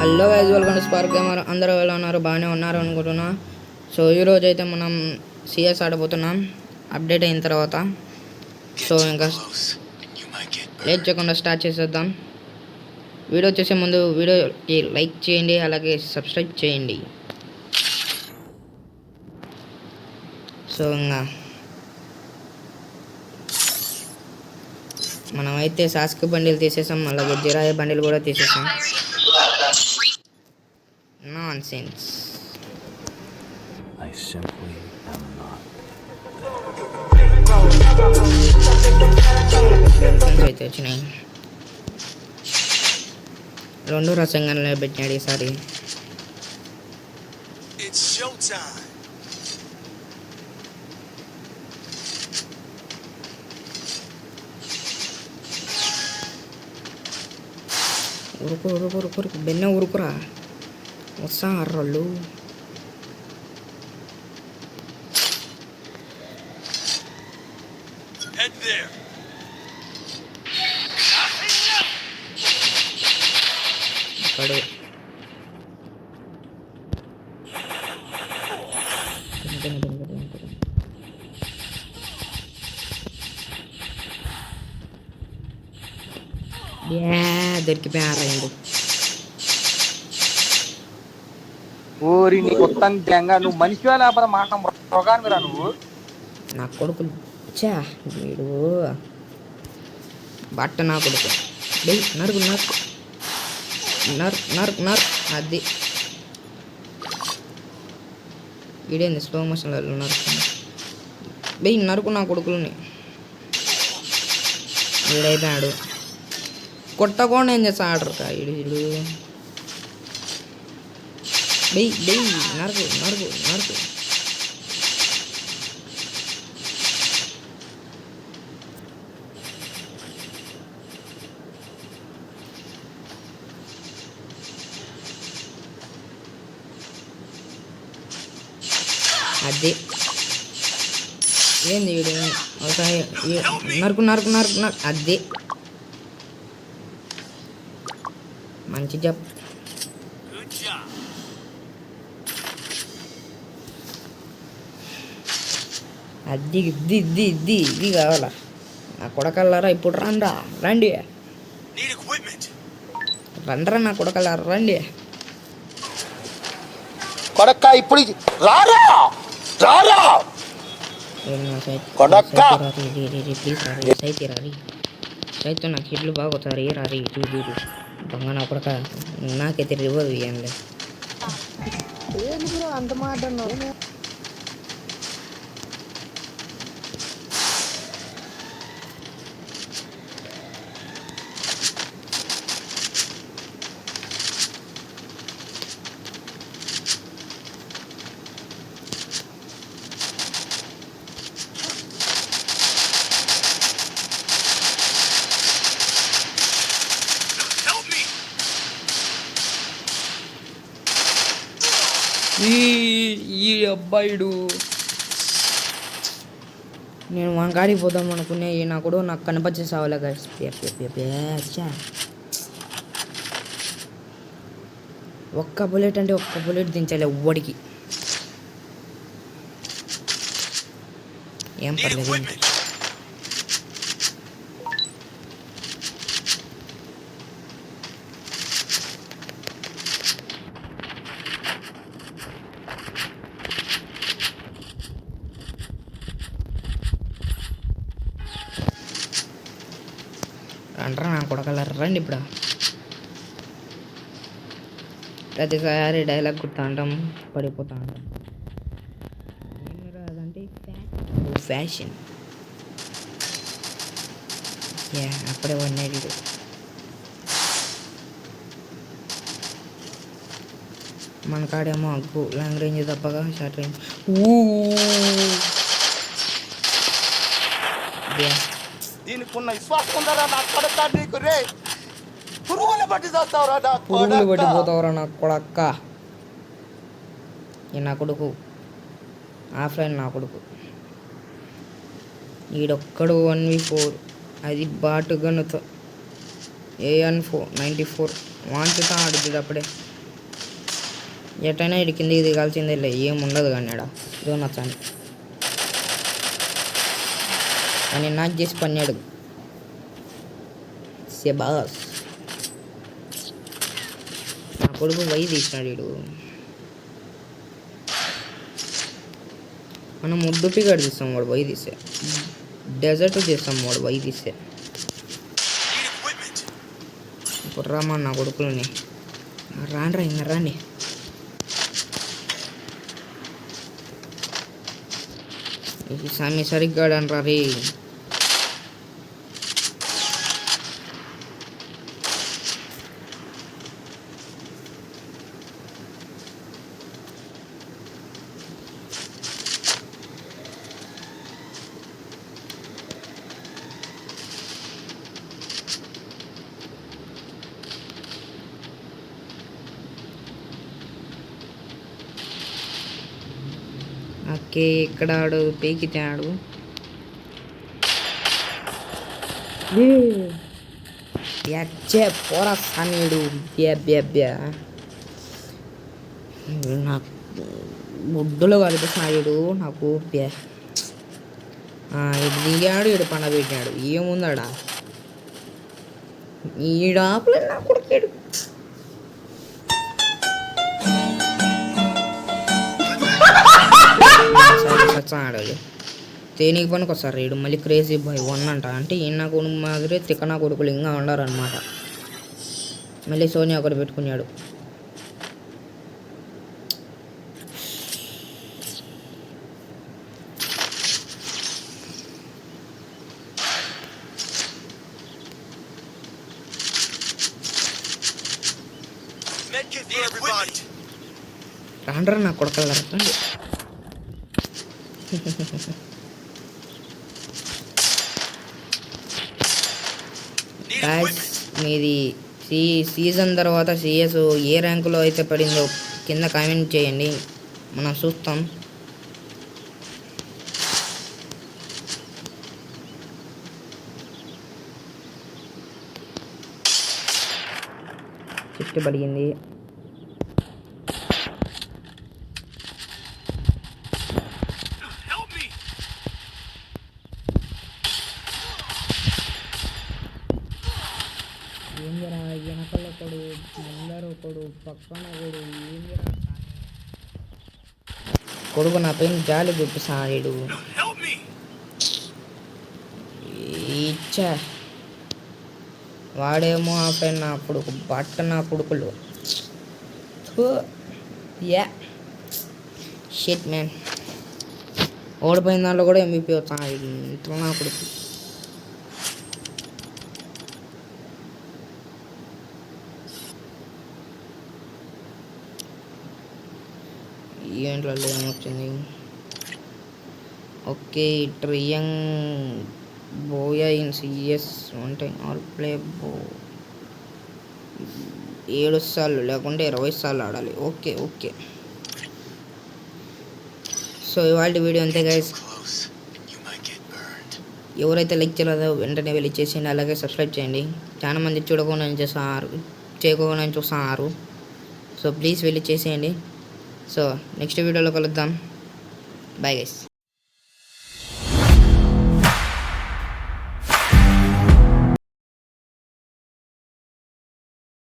Hello guys, welcome to spark gamer. అందరూ ఎలా ఉన్నారు? బాగానే ఉన్నారు అనుకుంటున్నా. సో ఈరోజు అయితే మనం సిఎస్ ఆడబోతున్నాం అప్డేట్ అయిన తర్వాత. సో ఇంకా లేట్ చేయకుండా స్టార్ట్ చేసేద్దాం. వీడియో చేసే ముందు వీడియోకి లైక్ చేయండి, అలాగే సబ్స్క్రైబ్ చేయండి. సో ఇంకా మనమైతే సాస్క్ బండిలు తీసేసాం, అలాగే జిరాయి బండిలు కూడా తీసేసాం. Nonsense. I simply am not. అయితే వచ్చినాయి. 2 రసంగానే పెట్టినాడు ఈసారి. ఉరుకు బెన్న ఉరుకురా, వస్తా అర్రోళ్ళు. ఇక్కడే దొరికిపోయారా? ఓరి నీ కొత్త జంగా నువ్వు మనిషివా లేకపోతే మాట మృగానివిరా నువ్వు? నా కొడుకు వీడు బట్ట నా కొడుకు. నరుకు నరుకు నరుకు నరుకు నరుకు. అది వీడేంది స్లో మోషన్లో నరుకు. నరుకు నా కొడుకులని. వీడైపోయాడు. కొట్టకుండా ఏం చేస్తా ఆర్డర్ వీడు. నరుకు నరుకు నరుకు. అది ఏంది వీడు? నరుకు నరుకు నరుకు నరుకు. అది మంచి జప్. అది ఇది కావాలా నా కొడకల్లారా? ఇప్పుడు రండి రండ్రా నా కొడకల్లారా, రండి. కొడక్క ఇప్పుడు రారా రారా సైతు నాకు ఇడ్లు బాగోతారు. ఏ రారి ఇటు దొంగ నా కొడక. నాకైతే రివర్ ఏం లేదు. అంత మాట ఈ అబ్బాయిడు. నేను వంకాడికి పోదాం అనుకునే నా కూడా నాకు కనిపించే సావలే గైస్. ఒక్క బుల్లెట్ అంటే ఒక్క బుల్లెట్ దించాలి ఎవ్వడికి. ఏం పర్లేదు. అంటారా నా కొడకలరా, రండి. ఇప్పుడు ప్రతిసారి డైలాగ్ కుడతా అంటాం, పడిపోతా అంటాం. ఏమి రాదంటే ఫ్యాషన్. అప్పుడే వన్నాడు. మన కాడేమో అగ్గు లాంగ్ రేంజ్ తప్పగా షార్ట్ రేంజ్. దీనికున్న విశ్వాసం ఉందా నా కొడక నీకు? రే పురుగులు బట్టి పోతావురా నా కొడక్క. నా కొడుకు ఆఫ్లైన్ నా కొడుకు. ఈడొక్కడు 1v4. అది బాటు గనుతో AN494 వాంచుతా ఆడుతుంది అప్పుడే. ఎటైనా ఇటు కిందికి దిగాల్సిందే లే, ఏం ఉండదు కానీ ఆడ జోన్ వచ్చాను అని నాకు చేసి పన్నాడు శబాస్. నా కొడుకు వై తీసినాడు వీడు. మనం ముద్దుపిగాడు తీస్తాం వాడు వై తీస్తే, డెజర్ట్ చేస్తాం వాడు వై తీస్తే. ఇప్పుడు రామా నా కొడుకులని రాండ్రా ఇంకా రాండి. సామి సరిగ్గా అనరా రే. ఓకే ఇక్కడ ఆడు పీకితే ఆడు బ్యాచే పోరా సమీడు బ్యా నాకు బుడ్డులో కనిపిస్తున్నాడు నాకు బ్యా. ఇటు దిగాడు, ఇటు పండ పెట్టినాడు, ఏముందాడా ఈడాపులే నా కొడుకేడు. ఆడాలి తేనీకి పనికి వస్తారు వీడు మళ్ళీ క్రేజీ బాయ్ 1 అంట. అంటే ఈయన కొడుకు మాదిరి తిక్కనా కొడుకులు ఇంకా ఉండరు అనమాట. మళ్ళీ సోనియా ఒకటి పెట్టుకున్నాడు. రాండ్రా నా కొడుకల్లా రండి. మీది సీజన్ తర్వాత సిఎస్ ఏ ర్యాంకులో అయితే పడిందో కింద కామెంట్ చేయండి, మనం చూస్తాం. చెట్టు పడిగింది. ఏందిరా వెనకల ఒకడు, ముందర ఒకడు, పక్కన ఒకడు, ఏందిరా కొడుకు నా పైన జాలి చూపిస్తాడు. ఇచ్చా వాడేమో ఆ పైన నా కొడుకు బట్ట నా కొడుకులు యా షిట్ మ్యాన్. ఓడిపోయిన దాంట్లో కూడా MVP వస్తాడు ఇంట్లో నా కొడుకు. ఈవెంట్లలో ఏమొచ్చింది? ఓకే ట్రియంగ్ బోయా in CS 1 time all play 7 సార్లు లేకుంటే 20 సార్లు ఆడాలి. Okay okay. సో ఇవాళ వీడియో అంతే గైస్. ఎవరైతే లైక్ చేయలేదో వెంటనే వెళ్ళి చేసేయండి, అలాగే సబ్స్క్రైబ్ చేయండి. చాలా మంది చూడకుండా చేయకుండా చూస్తున్నారు. సో ప్లీజ్ వెళ్ళి చేసేయండి. సో నెక్స్ట్ వీడియోలో కలుద్దాం. Bye guys.